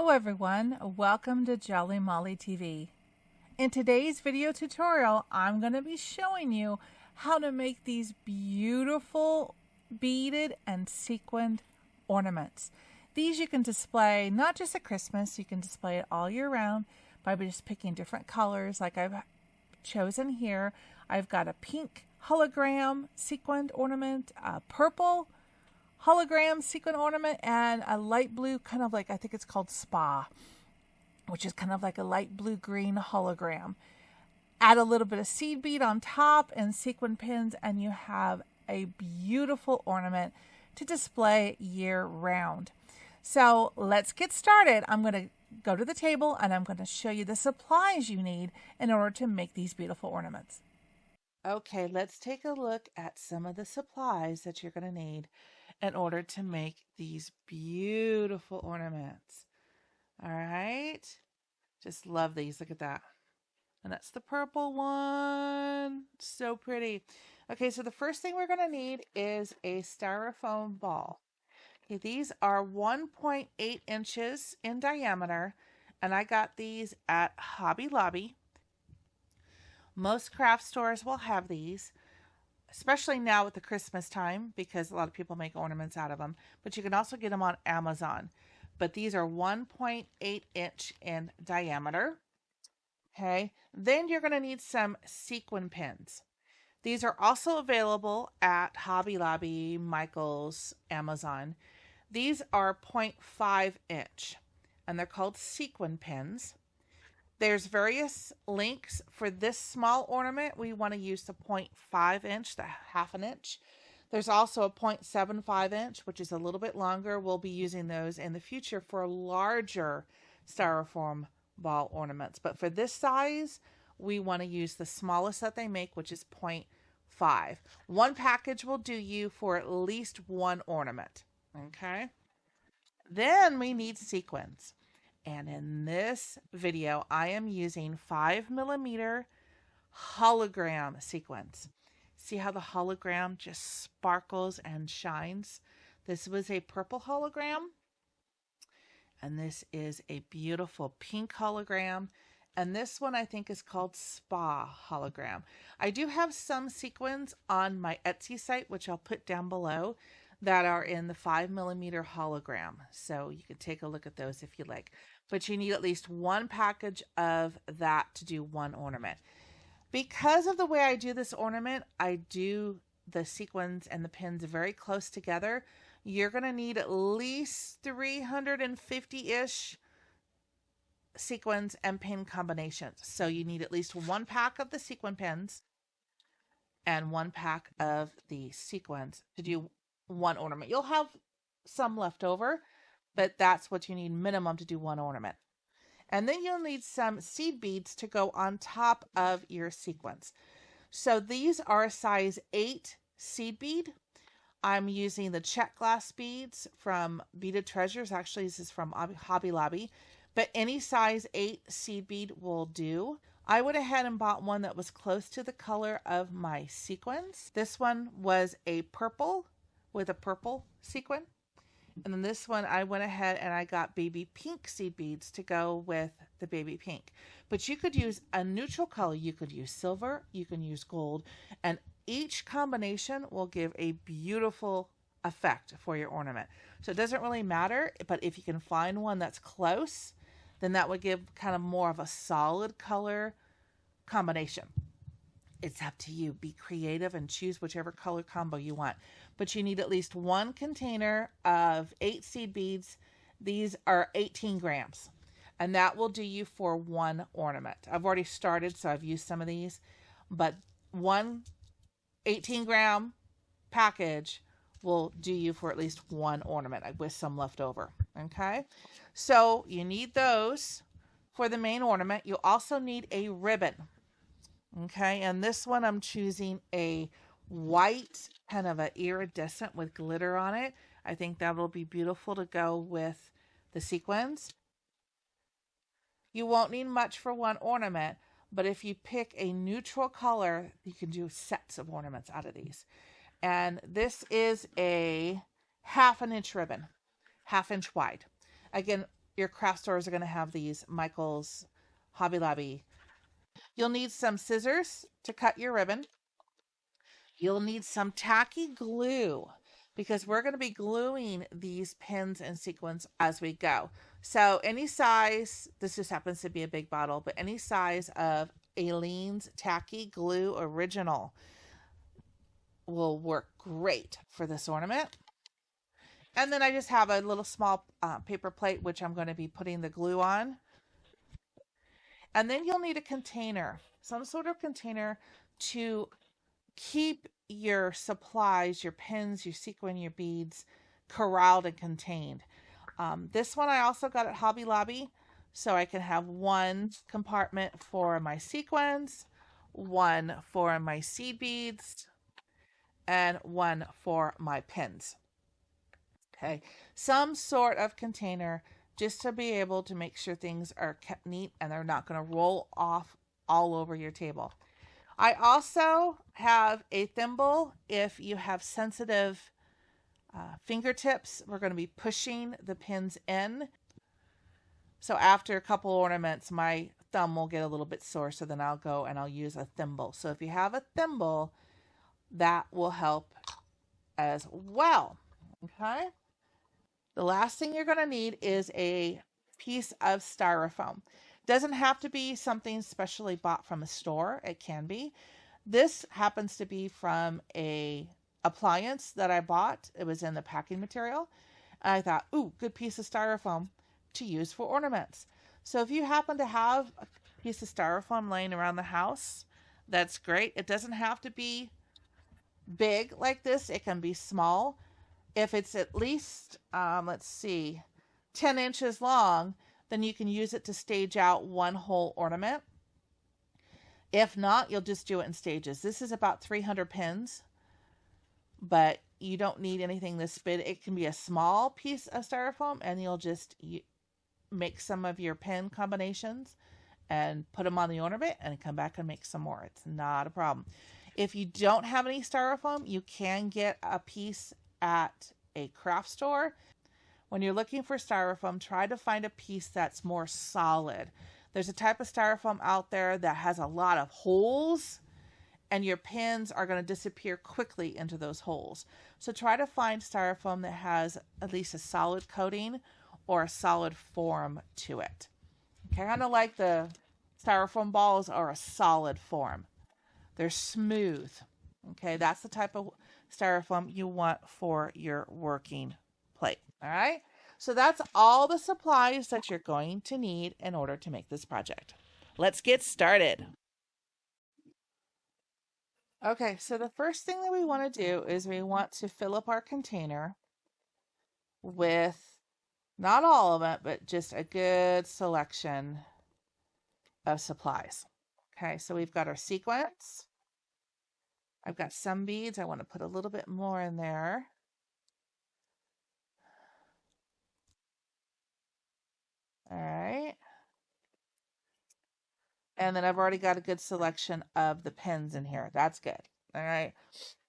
Hello everyone, welcome to Jolly Molly TV. In today's video tutorial, I'm going to be showing you how to make these beautiful beaded and sequined ornaments. These you can display not just at Christmas, you can display it all year round by just picking different colors like I've chosen here. I've got a pink hologram sequined ornament, a purple hologram sequin ornament, and a light blue, kind of like, I think it's called Spa, which is kind of like a light blue green hologram. Add a little bit of seed bead on top and sequin pins, and you have a beautiful ornament to display year round. So let's get started. I'm going to go to the table and I'm going to show you the supplies you need in order to make these beautiful ornaments. Okay, let's take a look at some of the supplies that you're going to need in order to make these beautiful ornaments. All right, just love these. Look at that. And that's the purple one. So pretty. Okay, so the first thing we're going to need is a styrofoam ball. Okay, these are 1.8 inches in diameter, and I got these at Hobby Lobby. Most craft stores will have these, especially now with the Christmas time, because a lot of people make ornaments out of them, but you can also get them on Amazon. But these are 1.8 inch in diameter. Okay, then you're going to need some sequin pins. These are also available at Hobby Lobby, Michael's, Amazon. These are 0.5 inch, and they're called sequin pins. There's various lengths. For this small ornament, we want to use the 0.5 inch, the half an inch. There's also a 0.75 inch, which is a little bit longer. We'll be using those in the future for larger styrofoam ball ornaments. But for this size, we want to use the smallest that they make, which is 0.5. One package will do you for at least one ornament. Okay. Then we need sequins. And in this video, I am using 5mm hologram sequins. See how the hologram just sparkles and shines? This was a purple hologram. And this is a beautiful pink hologram. And this one I think is called Spa hologram. I do have some sequins on my Etsy site, which I'll put down below, that are in the 5mm hologram. So you can take a look at those if you like. But you need at least one package of that to do one ornament. Because of the way I do this ornament, I do the sequins and the pins very close together. You're going to need at least 350-ish sequins and pin combinations. So you need at least one pack of the sequin pins and one pack of the sequins to do one ornament. You'll have some left over, but that's what you need minimum to do one ornament. And then you'll need some seed beads to go on top of your sequins. So these are a size 8 seed bead. I'm using the check glass beads from Beaded Treasures. Actually, this is from Hobby Lobby, but any size 8 seed bead will do. I went ahead and bought one that was close to the color of my sequins. This one was a purple with a purple sequin. And then this one, I went ahead and I got baby pink seed beads to go with the baby pink. But you could use a neutral color. You could use silver, you can use gold, and each combination will give a beautiful effect for your ornament. So it doesn't really matter, but if you can find one that's close, then that would give kind of more of a solid color combination. It's up to you. Be creative and choose whichever color combo you want. But you need at least one container of 8 seed beads. These are 18 grams. And that will do you for one ornament. I've already started, so I've used some of these. But one 18-gram package will do you for at least one ornament with some left over. Okay? So you need those for the main ornament. You'll also need a ribbon. Okay, and this one I'm choosing a white, kind of an iridescent with glitter on it. I think that will be beautiful to go with the sequins. You won't need much for one ornament, but if you pick a neutral color, you can do sets of ornaments out of these. And this is a 1/2 inch ribbon, 1/2 inch wide. Again, your craft stores are going to have these, Michael's, Hobby Lobby. You'll need some scissors to cut your ribbon. You'll need some tacky glue because we're going to be gluing these pins and sequins as we go. So any size, this just happens to be a big bottle, but any size of Aleene's Tacky Glue Original will work great for this ornament. And then I just have a little small paper plate, which I'm going to be putting the glue on. And then you'll need a container, some sort of container to keep your supplies, your pins, your sequin, your beads corralled and contained. This one I also got at Hobby Lobby, so I can have one compartment for my sequins, one for my seed beads, and one for my pins. Okay, some sort of container just to be able to make sure things are kept neat and they're not going to roll off all over your table. I also have a thimble if you have sensitive fingertips. We're going to be pushing the pins in. So after a couple ornaments, my thumb will get a little bit sore, so then I'll go and I'll use a thimble. So if you have a thimble, that will help as well. Okay. The last thing you're going to need is a piece of styrofoam. Doesn't have to be something specially bought from a store. It can be. This happens to be from a appliance that I bought. It was in the packing material. And I thought, ooh, good piece of styrofoam to use for ornaments. So if you happen to have a piece of styrofoam laying around the house, that's great. It doesn't have to be big like this. It can be small. If it's at least, 10 inches long, then you can use it to stage out one whole ornament. If not, you'll just do it in stages. This is about 300 pins, but you don't need anything this big. It can be a small piece of styrofoam, and you'll just make some of your pin combinations and put them on the ornament and come back and make some more. It's not a problem. If you don't have any styrofoam, you can get a piece at a craft store. When you're looking for styrofoam, try to find a piece that's more solid. There's a type of styrofoam out there that has a lot of holes, and your pins are going to disappear quickly into those holes. So try to find styrofoam that has at least a solid coating or a solid form to it. Kind of like the styrofoam balls are a solid form. They're smooth. Okay, that's the type of styrofoam you want for your working plate. All right, so that's all the supplies that you're going to need in order to make this project. Let's get started. Okay, so the first thing that we want to do is we want to fill up our container with not all of it, but just a good selection of supplies. Okay, so we've got our sequins. I've got some beads. I want to put a little bit more in there. All right. And then I've already got a good selection of the pins in here. That's good. All right.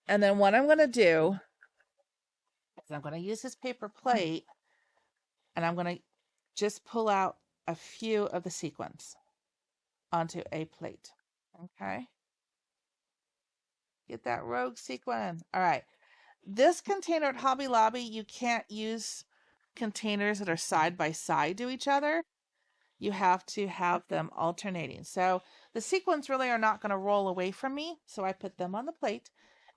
And then what I'm going to do is I'm going to use this paper plate, and I'm going to just pull out a few of the sequins onto a plate. Okay. Get that rogue sequin. All right. This container at Hobby Lobby, you can't use containers that are side by side to each other. You have to have them alternating. So the sequins really are not going to roll away from me. So I put them on the plate,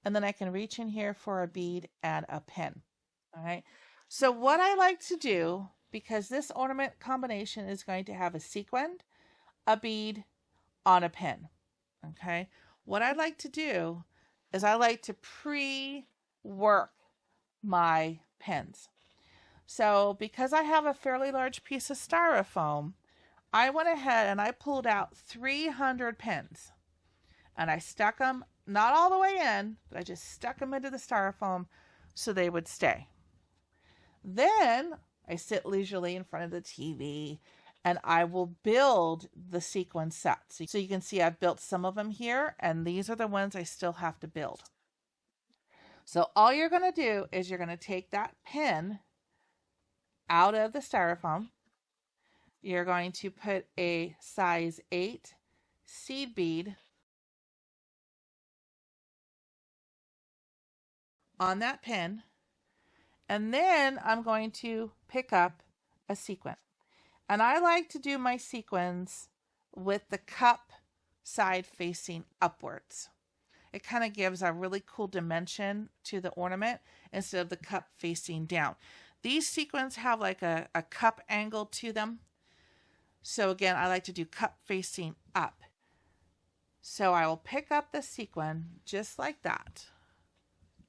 and then I can reach in here for a bead and a pin. All right. So what I like to do, because this ornament combination is going to have a sequin, a bead on a pin. Okay. What I like to do is I like to pre-work my pins. So because I have a fairly large piece of styrofoam, I went ahead and I pulled out 300 pins, and I stuck them, not all the way in, but I just stuck them into the styrofoam so they would stay. Then I sit leisurely in front of the TV, and I will build the sequin sets. So you can see I've built some of them here, and these are the ones I still have to build. So all you're going to do is you're going to take that pin out of the styrofoam, you're going to put a size 8 seed bead on that pin, and then I'm going to pick up a sequin. And I like to do my sequins with the cup side facing upwards. It kind of gives a really cool dimension to the ornament instead of the cup facing down. These sequins have like a cup angle to them. So again, I like to do cup facing up. So I will pick up the sequin just like that.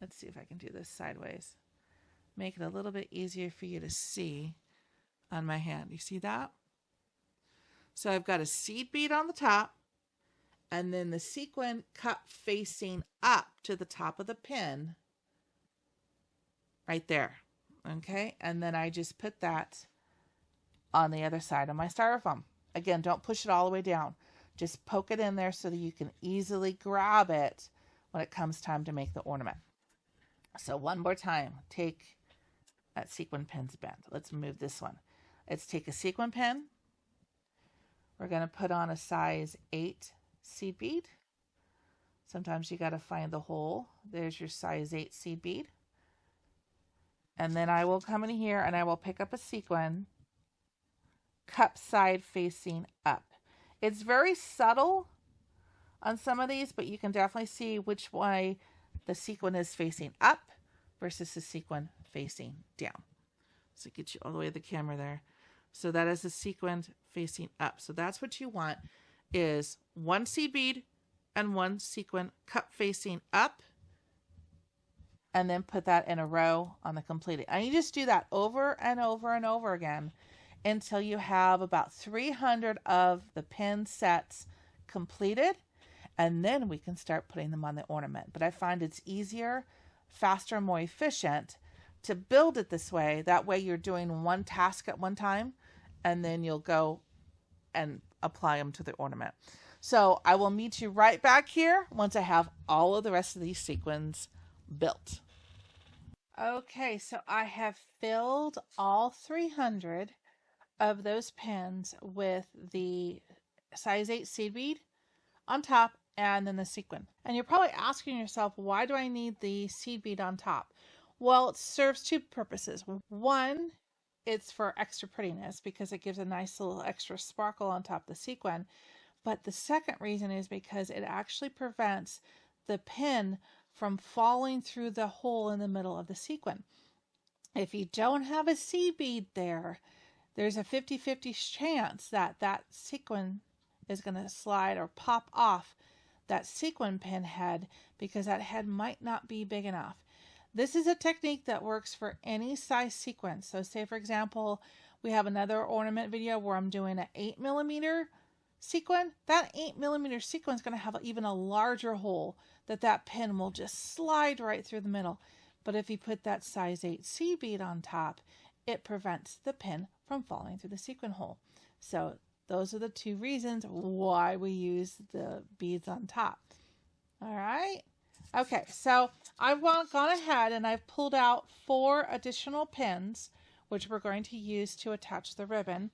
Let's see if I can do this sideways. Make it a little bit easier for you to see on my hand. You see that? So I've got a seed bead on the top, and then the sequin cup facing up to the top of the pin right there. Okay, and then I just put that on the other side of my styrofoam. Again, don't push it all the way down. Just poke it in there so that you can easily grab it when it comes time to make the ornament. So one more time, take that sequin pin's bent. Let's move this one. Let's take a sequin pin. We're going to put on a size 8 seed bead. Sometimes you got to find the hole. There's your size 8 seed bead. And then I will come in here and I will pick up a sequin, cup side facing up. It's very subtle on some of these, but you can definitely see which way the sequin is facing up versus the sequin facing down. So get you all the way to the camera there. So that is the sequin facing up. So that's what you want, is one seed bead and one sequin cup facing up, and then put that in a row on the completed. And you just do that over and over and over again until you have about 300 of the pin sets completed, and then we can start putting them on the ornament. But I find it's easier, faster, more efficient to build it this way. That way you're doing one task at one time, and then you'll go and apply them to the ornament. So I will meet you right back here once I have all of the rest of these sequins built. Okay, so I have filled all 300 of those pins with the size 8 seed bead on top and then the sequin. And you're probably asking yourself, why do I need the seed bead on top? Well, it serves two purposes. One, it's for extra prettiness because it gives a nice little extra sparkle on top of the sequin. But the second reason is because it actually prevents the pin from falling through the hole in the middle of the sequin. If you don't have a seed bead there, there's a 50-50 chance that that sequin is going to slide or pop off that sequin pin head because that head might not be big enough. This is a technique that works for any size sequin. So say, for example, we have another ornament video where I'm doing an 8mm sequin. That 8mm sequin is going to have even a larger hole that pin will just slide right through the middle. But if you put that size 8 seed bead on top, it prevents the pin from falling through the sequin hole. So those are the two reasons why we use the beads on top. All right. Okay, so I've gone ahead and I've pulled out 4 additional pins, which we're going to use to attach the ribbon.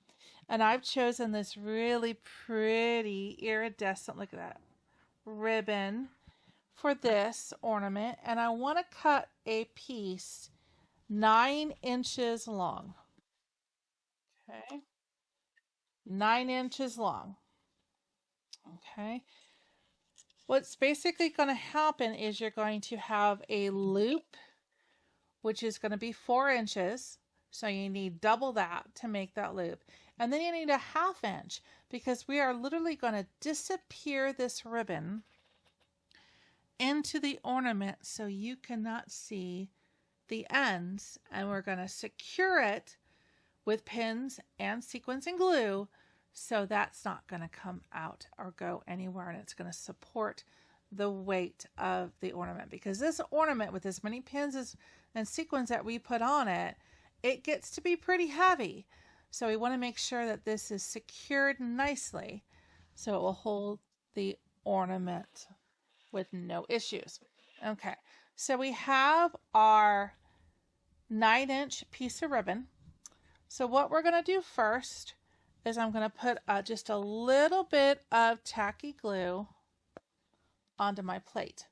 And I've chosen this really pretty iridescent, look at that, ribbon for this ornament. And I want to cut a piece 9 inches long. Okay, 9 inches long. Okay. What's basically going to happen is you're going to have a loop, which is going to be 4 inches. So you need double that to make that loop. And then you need a 1/2 inch because we are literally going to disappear this ribbon into the ornament so you cannot see the ends. And we're going to secure it with pins and sequins and glue, so that's not going to come out or go anywhere, and it's going to support the weight of the ornament. Because this ornament, with as many pins and sequins that we put on it, it gets to be pretty heavy. So we want to make sure that this is secured nicely so it will hold the ornament with no issues. Okay, so we have our 9-inch piece of ribbon. So what we're going to do first is I'm going to put just a little bit of tacky glue onto my plate.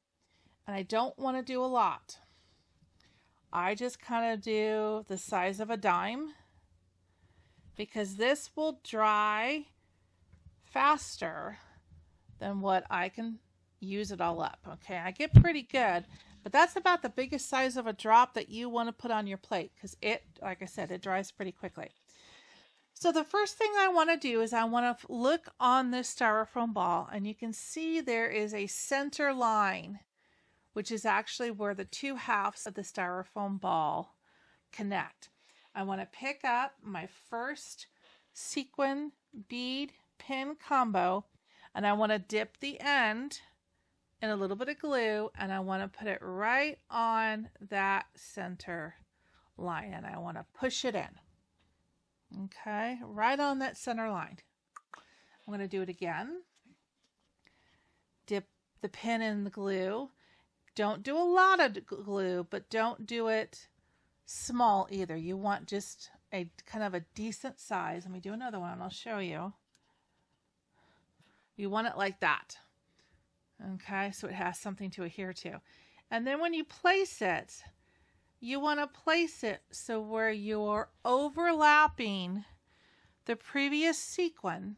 And I don't want to do a lot. I just kind of do the size of a dime because this will dry faster than what I can use it all up. Okay, I get pretty good, but that's about the biggest size of a drop that you want to put on your plate because it, like I said, it dries pretty quickly. So the first thing I want to do is I want to look on this styrofoam ball, and you can see there is a center line, which is actually where the two halves of the styrofoam ball connect. I want to pick up my first sequin bead pin combo, and I want to dip the end in a little bit of glue, and I want to put it right on that center line, and I want to push it in. Okay, right on that center line. I'm going to do it again. Dip the pin in the glue. Don't do a lot of glue, but don't do it small either. You want just a kind of a decent size. Let me do another one and I'll show you. You want it like that. Okay, so it has something to adhere to. And then when you place it, you want to place it so where you're overlapping the previous sequin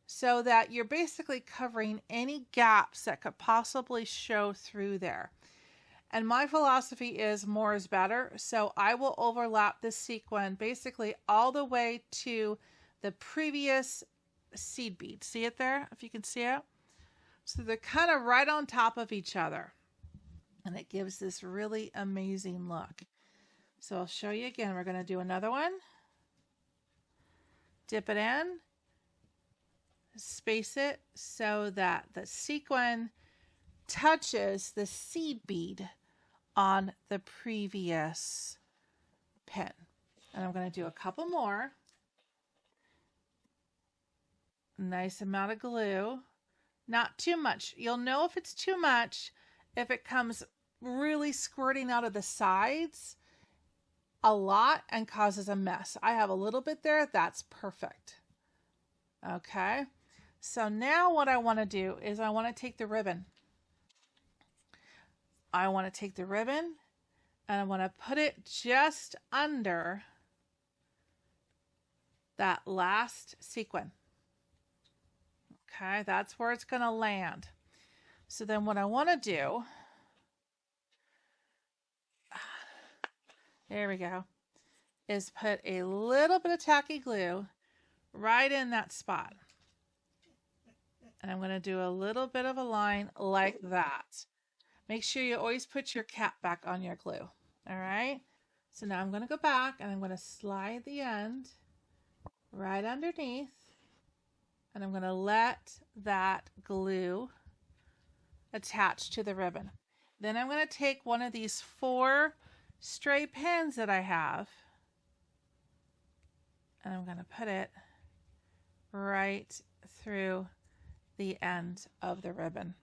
so that you're basically covering any gaps that could possibly show through there. And my philosophy is more is better, so I will overlap this sequin basically all the way to the previous seed bead. See it there, if you can see it? So they're kind of right on top of each other. And it gives this really amazing look. So I'll show you again. We're going to do another one. Dip it in. Space it so that the sequin touches the seed bead on the previous pin. And I'm going to do a couple more. Nice amount of glue. Not too much. You'll know if it's too much if it comes really squirting out of the sides a lot and causes a mess. I have a little bit there. That's perfect. Okay. So now what I want to do is I want to take the ribbon. I want to take the ribbon and I want to put it just under that last sequin. Okay, that's where it's going to land. So then what I want to do, there we go, is put a little bit of tacky glue right in that spot. And I'm going to do a little bit of a line like that. Make sure you always put your cap back on your glue. All right. So now I'm going to go back and I'm going to slide the end right underneath. And I'm going to let that glue attach to the ribbon. Then I'm going to take one of these 4 stray pins that I have. And I'm going to put it right through the end of the ribbon.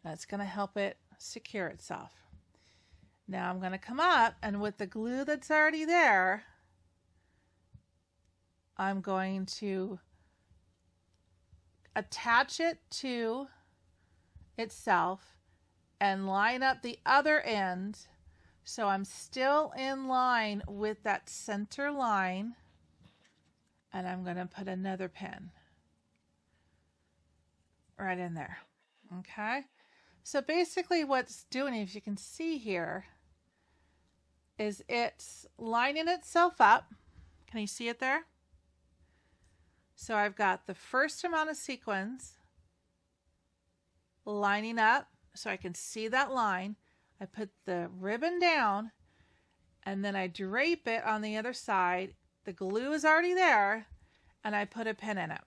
That's going to help it secure itself. Now I'm going to come up and with the glue that's already there, I'm going to attach it to itself and line up the other end so I'm still in line with that center line, and I'm going to put another pin right in there. Okay, so basically what's doing, if you can see here, is it's lining itself up. Can you see it there? So I've got the first amount of sequins lining up so I can see that line. I put the ribbon down and then I drape it on the other side. The glue is already there and I put a pin in it.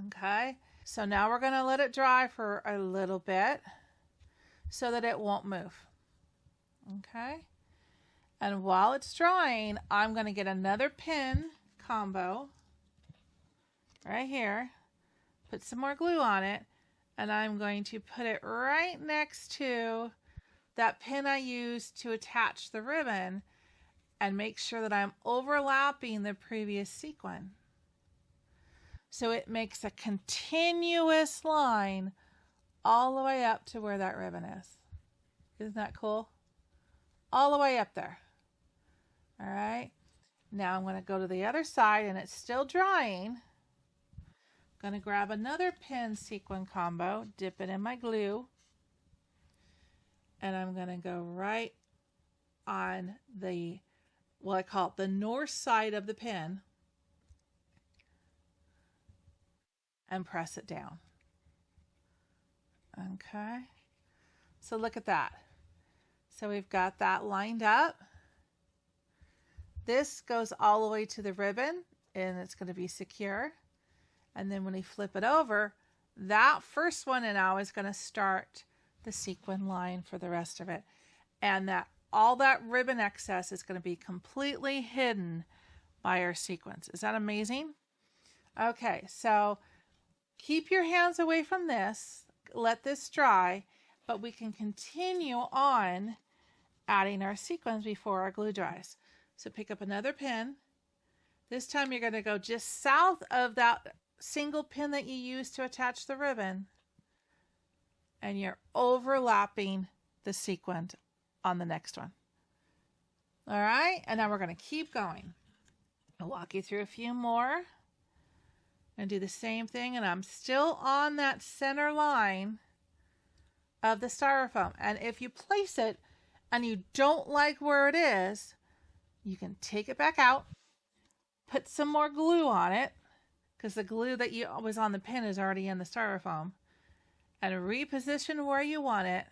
Okay, so now we're going to let it dry for a little bit so that it won't move. Okay, and while it's drying, I'm going to get another pin combo right here, put some more glue on it, and I'm going to put it right next to that pin I used to attach the ribbon, and make sure that I'm overlapping the previous sequin. So it makes a continuous line all the way up to where that ribbon is. Isn't that cool? All the way up there. All right. Now I'm going to go to the other side and it's still drying. I'm going to grab another pin sequin combo, dip it in my glue, and I'm going to go right on the, what I call it, the north side of the pin, and press it down. Okay. So look at that. So we've got that lined up. This goes all the way to the ribbon and it's going to be secure. And then when we flip it over, that first one now is going to start the sequin line for the rest of it. And that all that ribbon excess is going to be completely hidden by our sequins. Is that amazing? Okay, so keep your hands away from this. Let this dry, but we can continue on adding our sequins before our glue dries. So pick up another pin. This time you're going to go just south of that single pin that you used to attach the ribbon, and you're overlapping the sequin on the next one. All right, and now we're going to keep going. I'll walk you through a few more and do the same thing, and I'm still on that center line of the styrofoam. And if you place it and you don't like where it is, you can take it back out, put some more glue on it, because the glue that was on the pin is already in the styrofoam, and reposition where you want it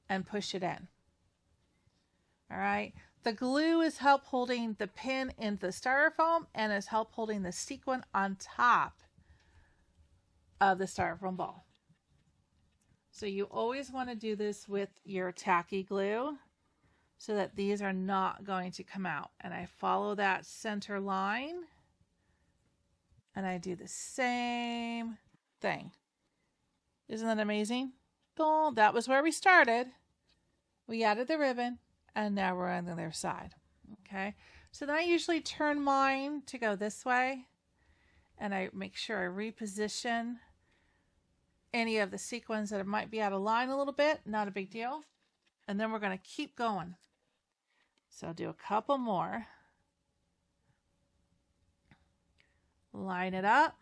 and push it in. All right. The glue is help holding the pin into the styrofoam and is help holding the sequin on top of the styrofoam ball. So you always want to do this with your tacky glue so that these are not going to come out. And I follow that center line and I do the same thing. Isn't that amazing? Cool. That was where we started. We added the ribbon and now we're on the other side. Okay. So then I usually turn mine to go this way and I make sure I reposition any of the sequins that might be out of line a little bit. Not a big deal. And then we're going to keep going. So I'll do a couple more. Line it up.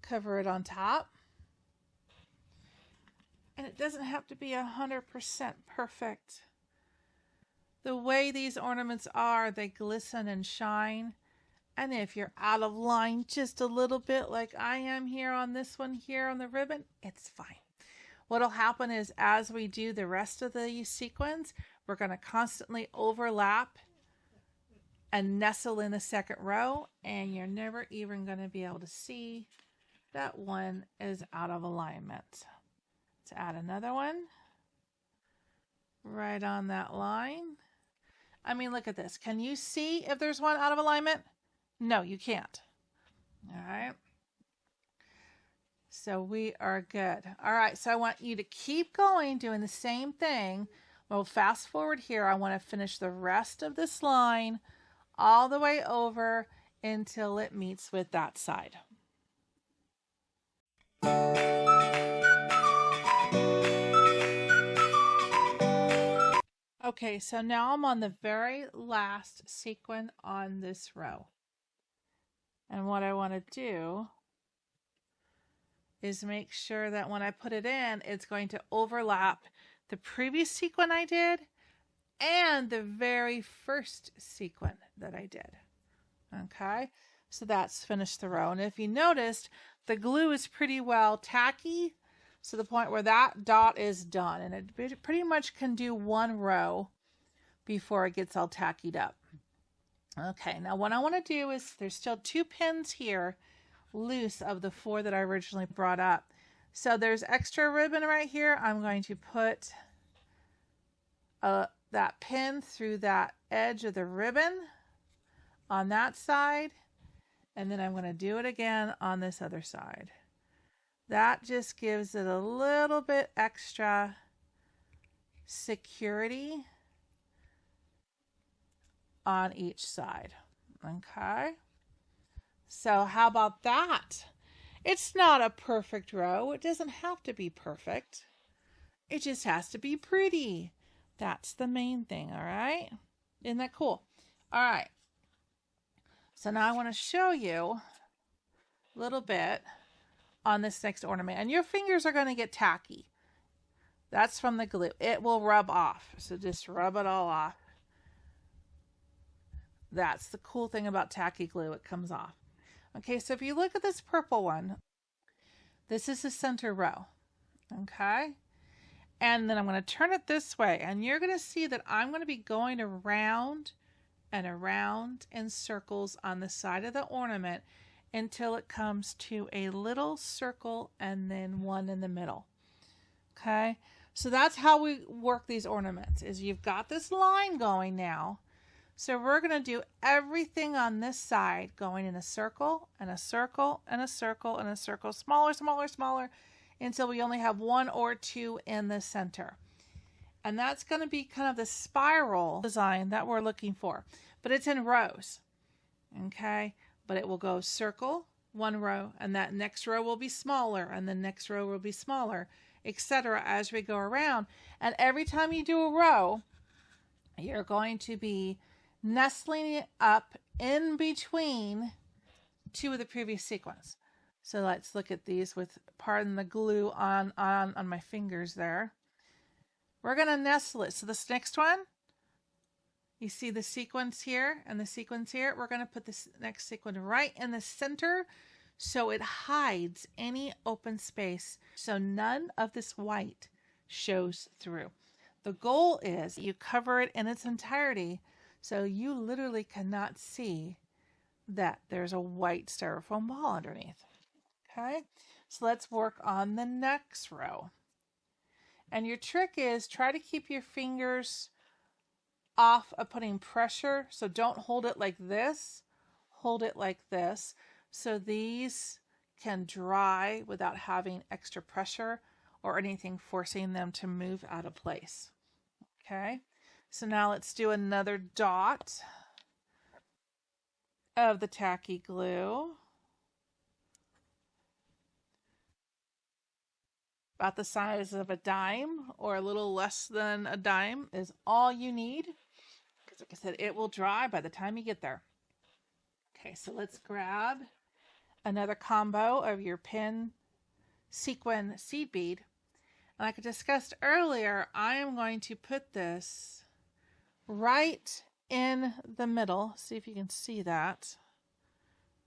Cover it on top. And it doesn't have to be 100% perfect. The way these ornaments are, they glisten and shine. And if you're out of line just a little bit like I am here on this one here on the ribbon, it's fine. What'll happen is as we do the rest of the sequins, we're going to constantly overlap and nestle in the second row, and you're never even going to be able to see that one is out of alignment. Let's add another one right on that line. I mean, look at this. Can you see if there's one out of alignment? No, you can't. All right. So we are good. All right. So I want you to keep going, doing the same thing. We'll fast forward here. I want to finish the rest of this line all the way over until it meets with that side. Okay, so now I'm on the very last sequin on this row. And what I want to do is make sure that when I put it in, it's going to overlap the previous sequin I did and the very first sequin that I did. Okay, so that's finished the row. And if you noticed, the glue is pretty well tacky to the point where that dot is done. And it pretty much can do one row before it gets all tacked up. Okay, now what I want to do is there's still 2 pins here loose of the 4 that I originally brought up. So there's extra ribbon right here. I'm going to put that pin through that edge of the ribbon on that side, and then I'm going to do it again on this other side. That just gives it a little bit extra security on each side. Okay. So how about that? It's not a perfect row. It doesn't have to be perfect. It just has to be pretty. That's the main thing, all right? Isn't that cool? All right. So now I want to show you a little bit on this next ornament. And your fingers are going to get tacky. That's from the glue. It will rub off. So just rub it all off. That's the cool thing about tacky glue. It comes off. Okay, so if you look at this purple one, this is the center row. Okay? And then I'm going to turn it this way. And you're going to see that I'm going to be going around and around in circles on the side of the ornament until it comes to a little circle and then one in the middle. Okay? So that's how we work these ornaments, is you've got this line going now. So we're going to do everything on this side going in a circle and a circle and a circle and a circle, smaller, smaller, smaller, until we only have one or two in the center. And that's going to be kind of the spiral design that we're looking for. But it's in rows. Okay? But it will go circle, one row, and that next row will be smaller, and the next row will be smaller, etc. as we go around. And every time you do a row, you're going to be nestling it up in between two of the previous sequins. So let's look at these with, pardon the glue on my fingers there. We're going to nestle it. So this next one, you see the sequence here and the sequence here. We're going to put this next sequin right in the center so it hides any open space, so none of this white shows through. The goal is you cover it in its entirety so you literally cannot see that there's a white styrofoam ball underneath. Okay, so let's work on the next row. And your trick is try to keep your fingers off of putting pressure. So don't hold it like this. Hold it like this. So these can dry without having extra pressure or anything forcing them to move out of place. Okay, so now let's do another dot of the tacky glue. About the size of a dime or a little less than a dime is all you need. Because like I said, it will dry by the time you get there. Okay, so let's grab another combo of your pin sequin seed bead. And like I discussed earlier, I am going to put this right in the middle. See if you can see that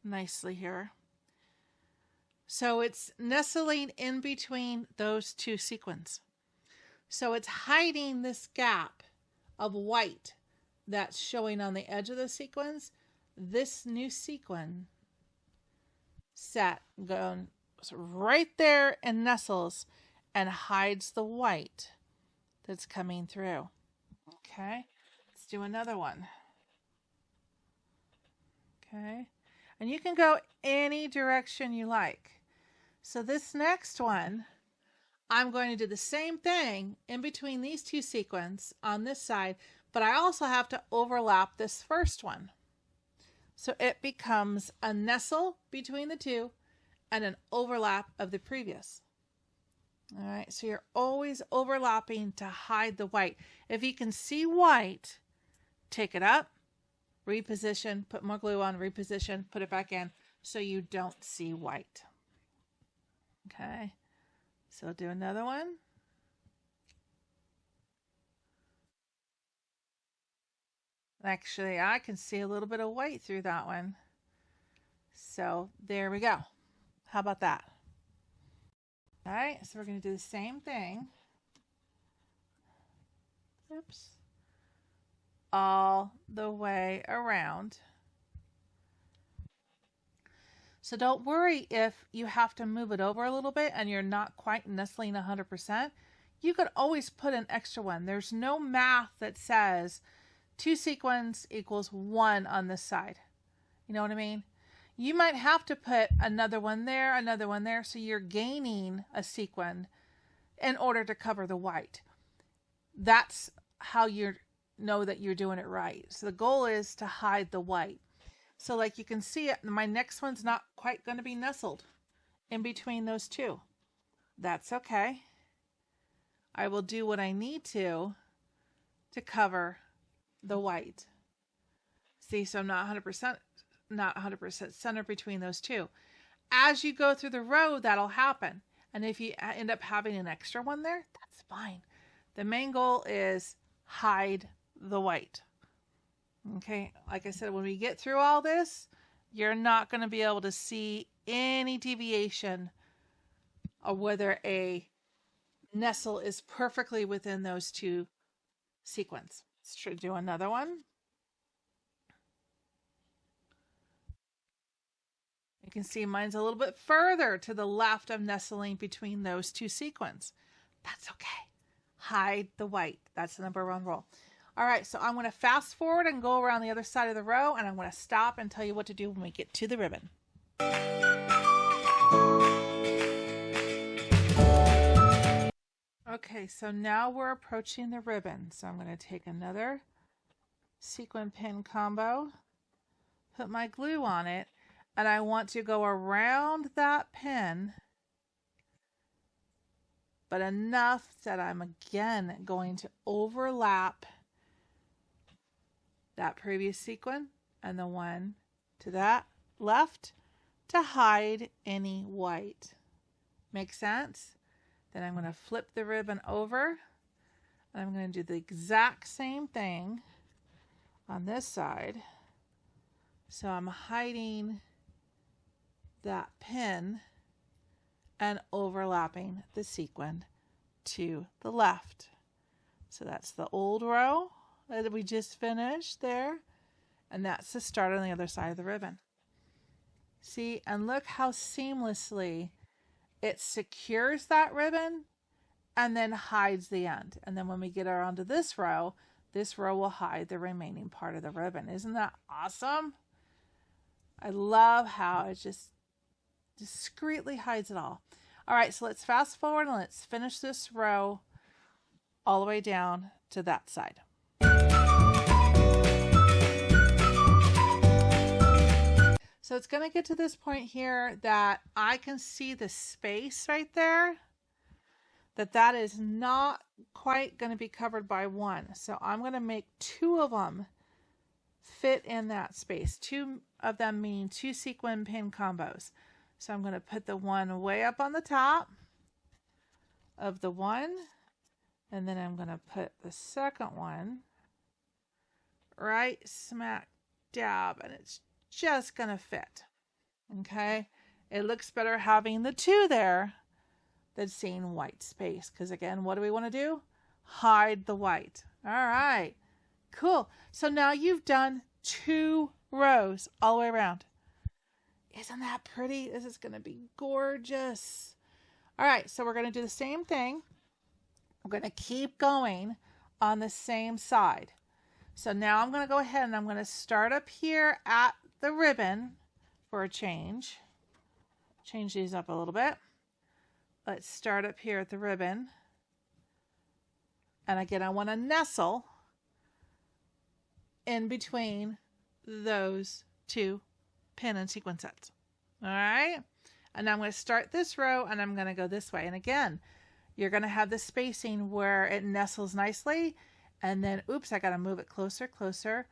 nicely here. So it's nestling in between those two sequins. So it's hiding this gap of white that's showing on the edge of the sequins. This new sequin set goes right there and nestles and hides the white that's coming through. Okay, let's do another one. Okay, and you can go any direction you like. So this next one, I'm going to do the same thing in between these two sequins on this side, but I also have to overlap this first one. So it becomes a nestle between the two and an overlap of the previous. All right, so you're always overlapping to hide the white. If you can see white, take it up, reposition, put more glue on, reposition, put it back in so you don't see white. Okay, so I'll do another one. Actually, I can see a little bit of white through that one. So there we go. How about that? All right, so we're going to do the same thing. Oops. All the way around. So don't worry if you have to move it over a little bit and you're not quite nestling 100%. You could always put an extra one. There's no math that says 2 sequins equals 1 on this side. You know what I mean? You might have to put another one there, so you're gaining a sequin in order to cover the white. That's how you're know that you're doing it right. So the goal is to hide the white. So like you can see, my next one's not quite going to be nestled in between those two. That's okay. I will do what I need to cover the white. See, so I'm not 100% centered between those two. As you go through the row, that'll happen. And if you end up having an extra one there, that's fine. The main goal is hide the white. Okay, like I said, when we get through all this, you're not going to be able to see any deviation of whether a nestle is perfectly within those two sequins. Let's do another one. You can see mine's a little bit further to the left of nestling between those two sequins. That's okay. Hide the white. That's the number one rule. All right, so I'm going to fast forward and go around the other side of the row, and I'm going to stop and tell you what to do when we get to the ribbon. Okay, so now we're approaching the ribbon. So I'm going to take another sequin pin combo, put my glue on it, and I want to go around that pin, but enough that I'm again going to overlap that previous sequin and the one to that left to hide any white. Make sense? Then I'm going to flip the ribbon over, and I'm going to do the exact same thing on this side. So I'm hiding that pin and overlapping the sequin to the left. So that's the old row that we just finished there, and that's the start on the other side of the ribbon. See, and look how seamlessly it secures that ribbon and then hides the end. And then when we get around to this row will hide the remaining part of the ribbon. Isn't that awesome? I love how it just discreetly hides it all. All right, so let's fast forward and let's finish this row all the way down to that side. So it's going to get to this point here that I can see the space right there, that is not quite going to be covered by one. So I'm going to make two of them fit in that space. Two of them mean two sequin pin combos. So I'm going to put the one way up on the top of the one, and then I'm going to put the second one right smack dab, and it's just going to fit. Okay, it looks better having the two there than seeing white space, because again, what do we want to do? Hide the white. All right, cool. So now you've done two rows all the way around. Isn't that pretty? This is going to be gorgeous. All right, so we're going to do the same thing. We're going to keep going on the same side. So now I'm going to go ahead and I'm going to start up here at the ribbon for a change. Change these up a little bit. Let's start up here at the ribbon. And again, I want to nestle in between those two pin and sequin sets. All right. And I'm going to start this row and I'm going to go this way. And again, you're going to have the spacing where it nestles nicely. And then, oops, I got to move it closer, closer.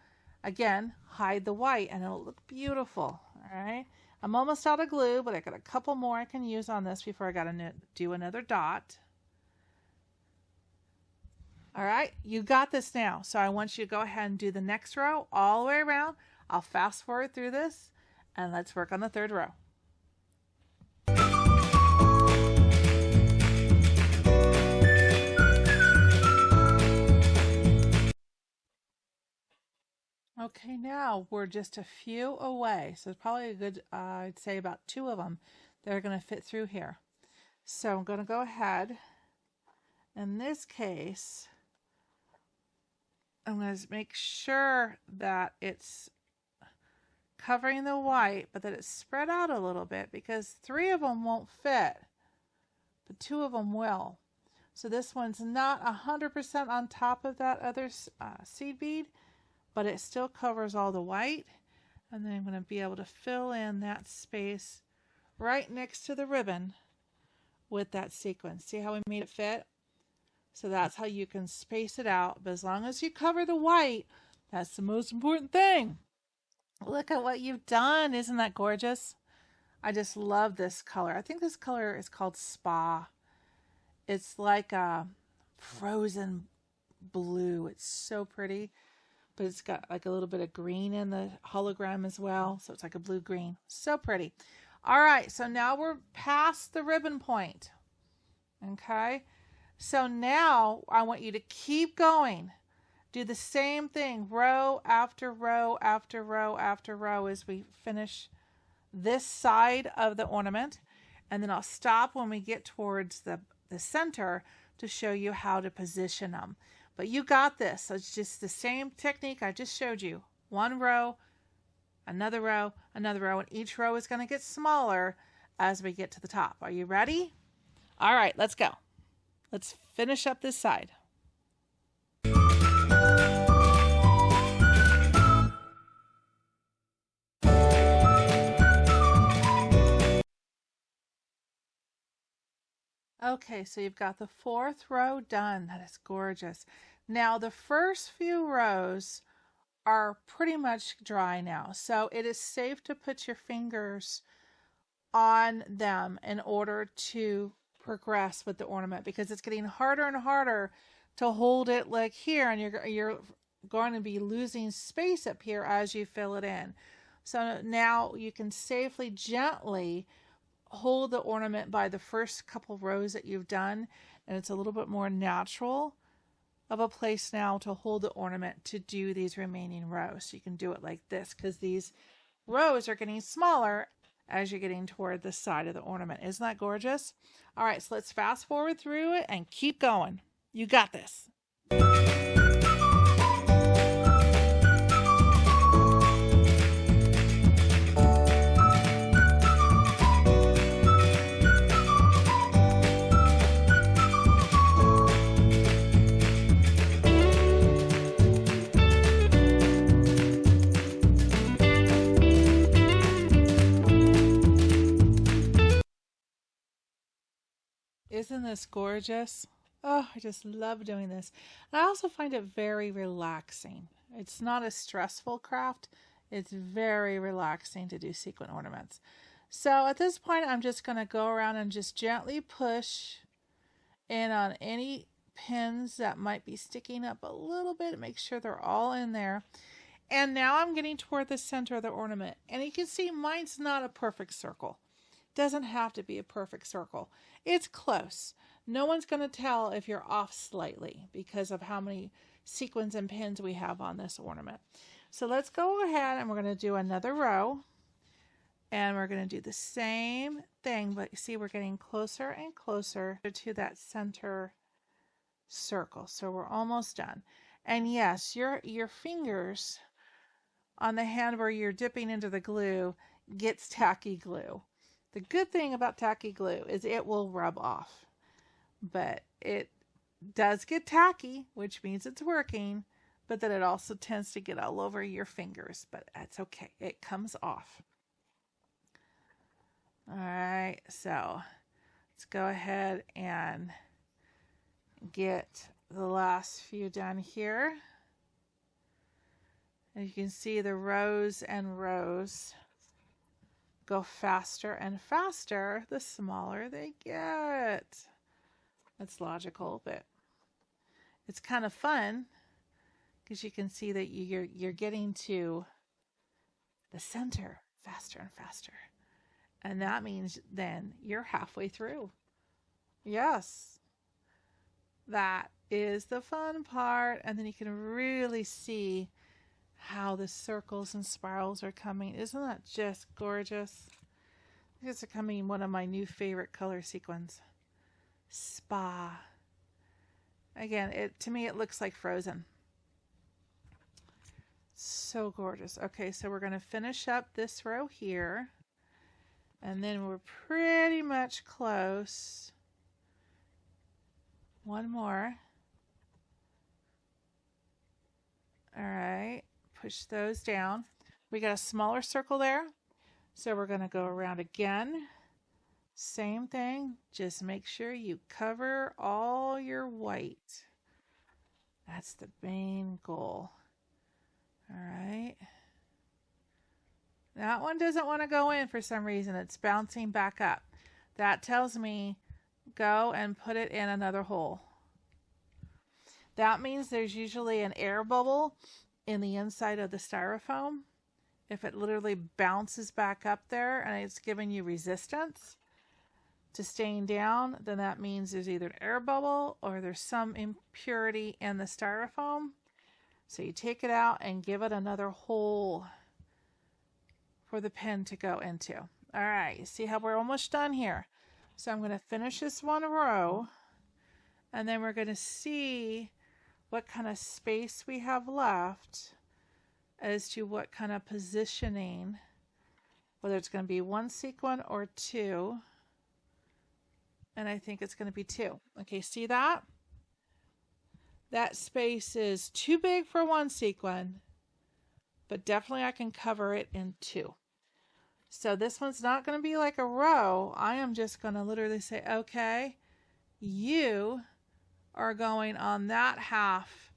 Again, hide the white and it'll look beautiful. All right. I'm almost out of glue, but I got a couple more I can use on this before I got to do another dot. All right, you got this now. So I want you to go ahead and do the next row all the way around. I'll fast forward through this and let's work on the third row. Okay, now we're just a few away. So it's probably a good, I'd say about two of them that are going to fit through here. So I'm going to go ahead. In this case, I'm going to make sure that it's covering the white, but that it's spread out a little bit because three of them won't fit, but two of them will. So this one's not 100% on top of that other seed bead, but it still covers all the white. And then I'm going to be able to fill in that space right next to the ribbon with that sequin. See how we made it fit? So that's how you can space it out. But as long as you cover the white, that's the most important thing. Look at what you've done. Isn't that gorgeous? I just love this color. I think this color is called Spa. It's like a frozen blue. It's so pretty. But it's got like a little bit of green in the hologram as well. So it's like a blue-green. So pretty. All right, so now we're past the ribbon point. Okay, so now I want you to keep going. Do the same thing, row after row after row after row as we finish this side of the ornament. And then I'll stop when we get towards the center to show you how to position them. But you got this. So it's just the same technique I just showed you. One row, another row, another row, and each row is going to get smaller as we get to the top. Are you ready? All right, let's go. Let's finish up this side. Okay, so you've got the fourth row done. That is gorgeous. Now the first few rows are pretty much dry now, so it is safe to put your fingers on them in order to progress with the ornament, because it's getting harder and harder to hold it like here, and you're going to be losing space up here as you fill it in. So now you can safely, gently hold the ornament by the first couple rows that you've done, and it's a little bit more natural of a place now to hold the ornament to do these remaining rows. So you can do it like this, because these rows are getting smaller as you're getting toward the side of the ornament. Isn't that gorgeous? All right, so let's fast forward through it and keep going. You got this. Isn't this gorgeous? Oh, I just love doing this. And I also find it very relaxing. It's not a stressful craft. It's very relaxing to do sequin ornaments. So at this point, I'm just going to go around and just gently push in on any pins that might be sticking up a little bit. Make sure they're all in there. And now I'm getting toward the center of the ornament. And you can see mine's not a perfect circle. Doesn't have to be a perfect circle. It's close. No one's going to tell if you're off slightly because of how many sequins and pins we have on this ornament. So let's go ahead and we're going to do another row, and we're going to do the same thing, but you see we're getting closer and closer to that center circle. So we're almost done. And yes, your fingers on the hand where you're dipping into the glue gets tacky glue. The good thing about tacky glue is it will rub off, but it does get tacky, which means it's working, but then it also tends to get all over your fingers, but that's okay. It comes off. All right, so let's go ahead and get the last few done here. And you can see the rows and rows go faster and faster the smaller they get. That's logical, but it's kind of fun because you can see that you're getting to the center faster and faster. And that means then you're halfway through. Yes. That is the fun part. And then you can really see how the circles and spirals are coming. Isn't that just gorgeous? This is becoming one of my new favorite color sequins. Spa. Again, to me it looks like Frozen. So gorgeous. Okay, so we're going to finish up this row here. And then we're pretty much close. One more. All right, push those down. We got a smaller circle there, so we're going to go around again. Same thing, just make sure you cover all your white. That's the main goal. All right. That one doesn't want to go in for some reason. It's bouncing back up. That tells me go and put it in another hole. That means there's usually an air bubble in the inside of the styrofoam. If it literally bounces back up there and it's giving you resistance to staying down, then that means there's either an air bubble or there's some impurity in the styrofoam. So you take it out and give it another hole for the pen to go into. All right, you see how we're almost done here. So I'm going to finish this one row, and then we're going to see what kind of space we have left as to what kind of positioning, whether it's going to be one sequin or two. And I think it's going to be two. Okay, see that? That space is too big for one sequin, but definitely I can cover it in two. So this one's not going to be like a row. I am just going to literally say, okay, you are going on that half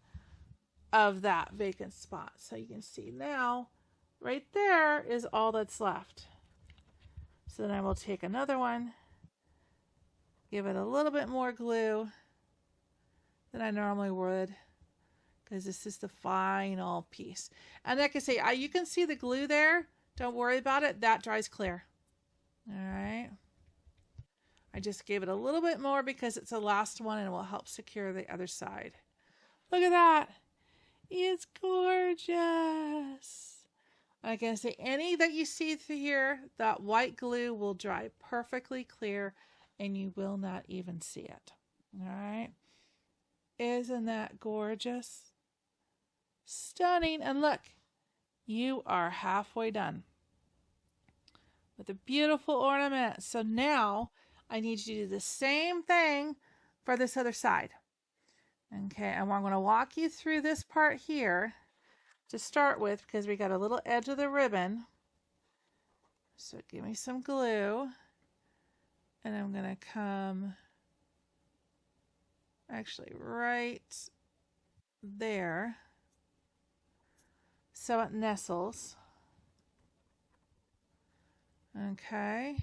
of that vacant spot. So you can see now, right there is all that's left. So then I will take another one, give it a little bit more glue than I normally would, because this is the final piece. And like I say, you can see the glue there. Don't worry about it. That dries clear. All right. I just gave it a little bit more because it's the last one and it will help secure the other side. Look at that. It's gorgeous. Like I say, any that you see through here, that white glue will dry perfectly clear and you will not even see it. All right. Isn't that gorgeous? Stunning. And look, you are halfway done with a beautiful ornament. So now I need you to do the same thing for this other side. Okay, and I'm going to walk you through this part here to start with, because we got a little edge of the ribbon. So give me some glue, and I'm going to come actually right there so it nestles. Okay.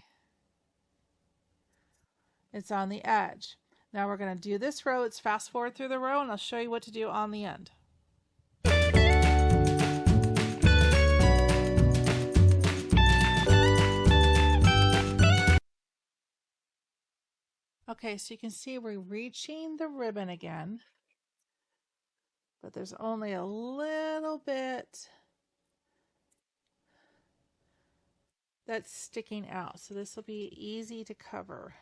It's on the edge. Now we're going to do this row. Let's fast forward through the row and I'll show you what to do on the end. Okay, so you can see we're reaching the ribbon again, but there's only a little bit that's sticking out. So this will be easy to cover.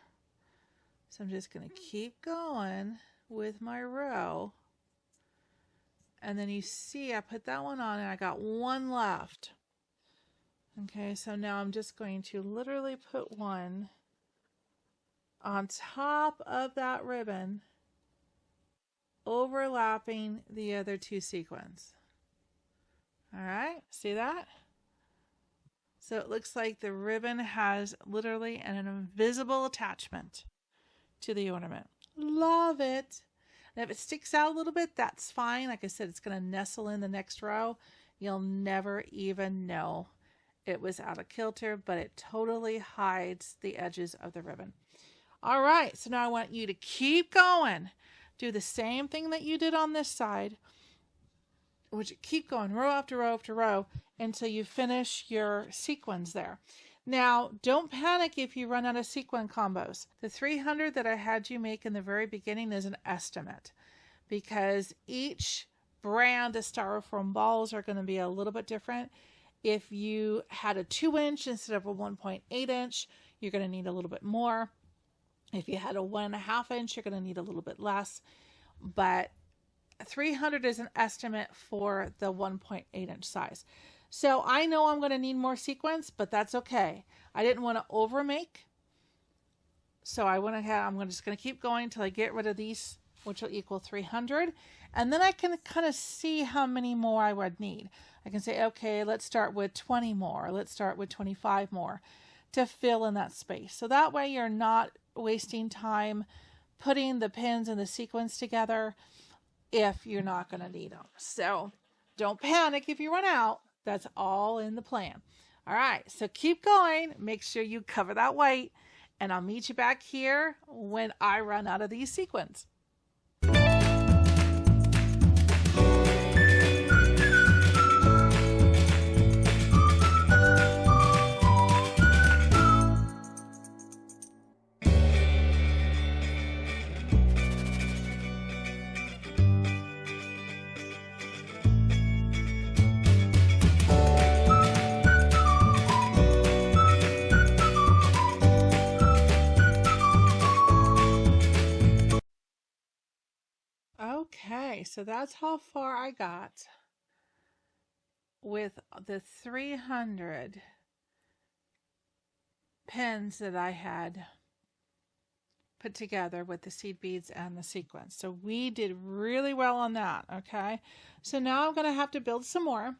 So I'm just going to keep going with my row. And then you see I put that one on and I got one left. Okay, so now I'm just going to literally put one on top of that ribbon, overlapping the other two sequins. All right, see that? So it looks like the ribbon has literally an invisible attachment to the ornament. Love it. And if it sticks out a little bit, that's fine. Like I said, it's going to nestle in the next row. You'll never even know it was out of kilter, but it totally hides the edges of the ribbon. All right, so now I want you to keep going. Do the same thing that you did on this side, which keep going row after row after row until you finish your sequins there. Now, don't panic if you run out of sequin combos. The 300 that I had you make in the very beginning is an estimate, because each brand of styrofoam balls are going to be a little bit different. If you had a 2-inch instead of a 1.8 inch, you're going to need a little bit more. If you had a 1.5 inch, you're going to need a little bit less. But 300 is an estimate for the 1.8 inch size. So I know I'm going to need more sequins, but that's okay. I didn't want to overmake. So I went ahead, I'm just going to keep going until I get rid of these which will equal 300. And then I can kind of see how many more I would need. I can say, okay, let's start with 20 more. Let's start with 25 more to fill in that space. So that way you're not wasting time putting the pins and the sequins together if you're not going to need them. So don't panic if you run out. That's all in the plan. All right, so keep going. Make sure you cover that white, and I'll meet you back here when I run out of these sequins. Okay, so that's how far I got with the 300 pins that I had put together with the seed beads and the sequins. So we did really well on that, okay? So now I'm going to have to build some more.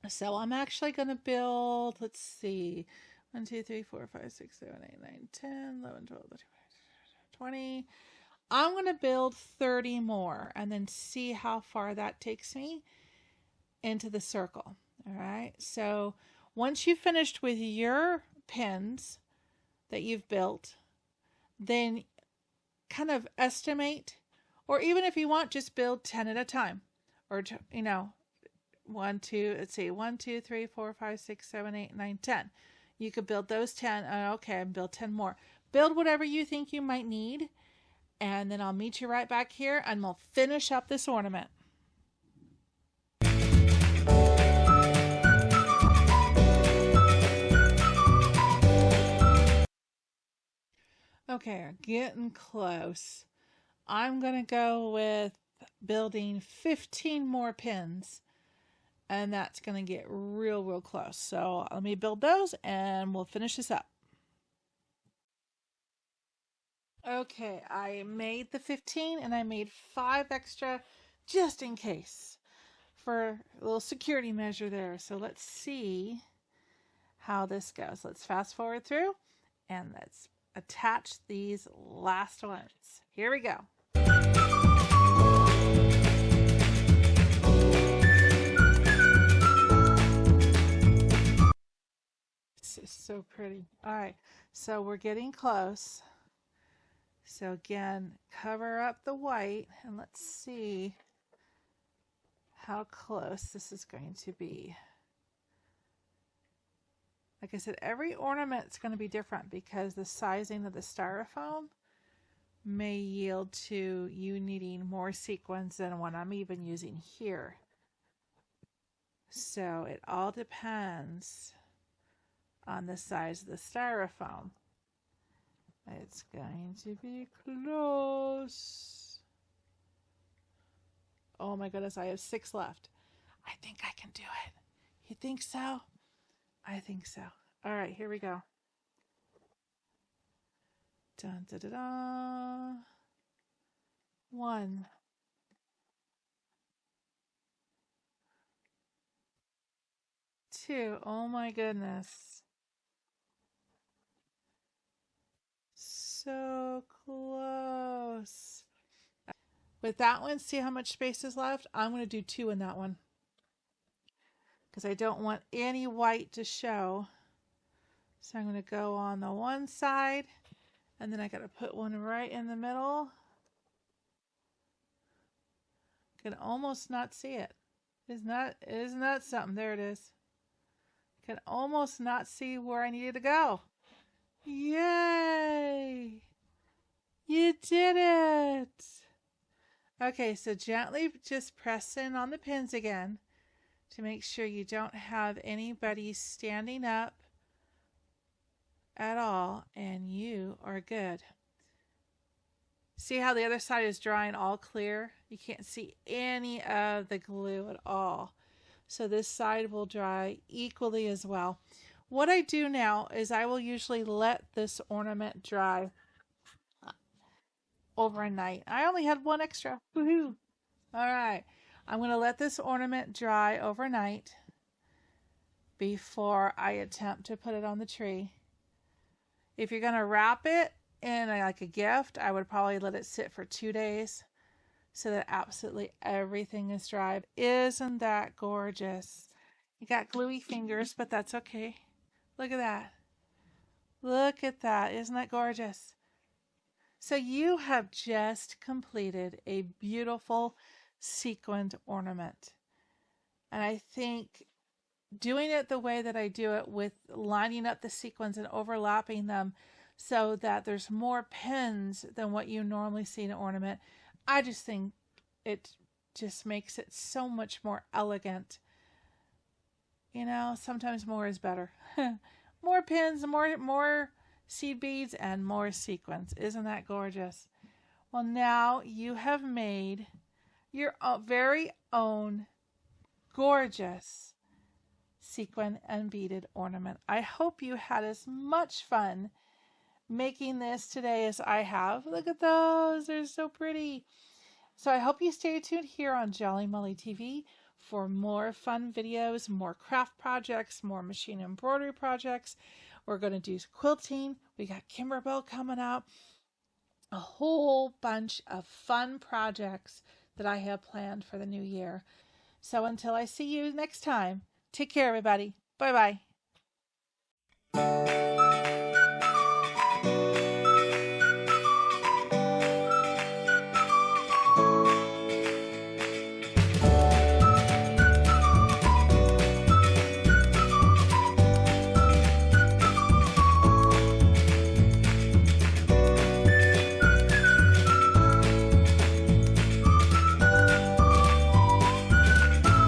So I'm actually going to build, let's see, 1, 2, 3, 4, 5, 6, 7, 8, 9, 10, 11, 12, 13, 20. I'm going to build 30 more and then see how far that takes me into the circle. All right. So once you've finished with your pins that you've built, then kind of estimate, or even if you want, just build 10 at a time, or, 1, 2, let's see, 1, 2, 3, 4, 5, 6, 7, 8, 9, 10. You could build those 10. Okay, and build 10 more. Build whatever you think you might need. And then I'll meet you right back here and we'll finish up this ornament. Okay, getting close. I'm going to go with building 15 more pins, and that's going to get real close. So let me build those and we'll finish this up. Okay, I made the 15 and I made 5 extra just in case for a little security measure there. So let's see how this goes. Let's fast forward through and let's attach these last ones. Here we go. This is so pretty. All right, so we're getting close. So again, cover up the white and let's see how close this is going to be. Like I said, every ornament is going to be different because the sizing of the styrofoam may yield to you needing more sequins than what I'm even using here. So it all depends on the size of the styrofoam. It's going to be close. Oh my goodness, I have 6 left. I think I can do it. You think so? I think so. All right, here we go. Dun, da, da, da. 1. 2. Oh my goodness. So close. With that one, see how much space is left? I'm going to do 2 in that one because I don't want any white to show. So I'm going to go on the one side and then I got to put one right in the middle. Can almost not see it. Isn't that something? There it is. Can almost not see where I needed to go. Yay! You did it! Okay, so gently just press in on the pins again to make sure you don't have anybody standing up at all, and you are good. See how the other side is drying all clear? You can't see any of the glue at all. So this side will dry equally as well. What I do now is I will usually let this ornament dry overnight. I only had one extra. Woohoo! All right, I'm going to let this ornament dry overnight before I attempt to put it on the tree. If you're going to wrap it in like a gift, I would probably let it sit for 2 days so that absolutely everything is dry. Isn't that gorgeous? You got gluey fingers, but that's okay. Look at that. Look at that. Isn't that gorgeous? So you have just completed a beautiful sequined ornament. And I think doing it the way that I do it, with lining up the sequins and overlapping them so that there's more pins than what you normally see in an ornament, I just think it just makes it so much more elegant. You know, sometimes more is better. More pins, more seed beads, and more sequins. Isn't that gorgeous? Well, now you have made your very own gorgeous sequin and beaded ornament. I hope you had as much fun making this today as I have. Look at those. They're so pretty. So I hope you stay tuned here on Jolly Molly TV for more fun videos, more craft projects, more machine embroidery projects. We're going to do quilting. We got Kimberbell coming up. A whole bunch of fun projects that I have planned for the new year. So until I see you next time, take care, everybody. Bye-bye.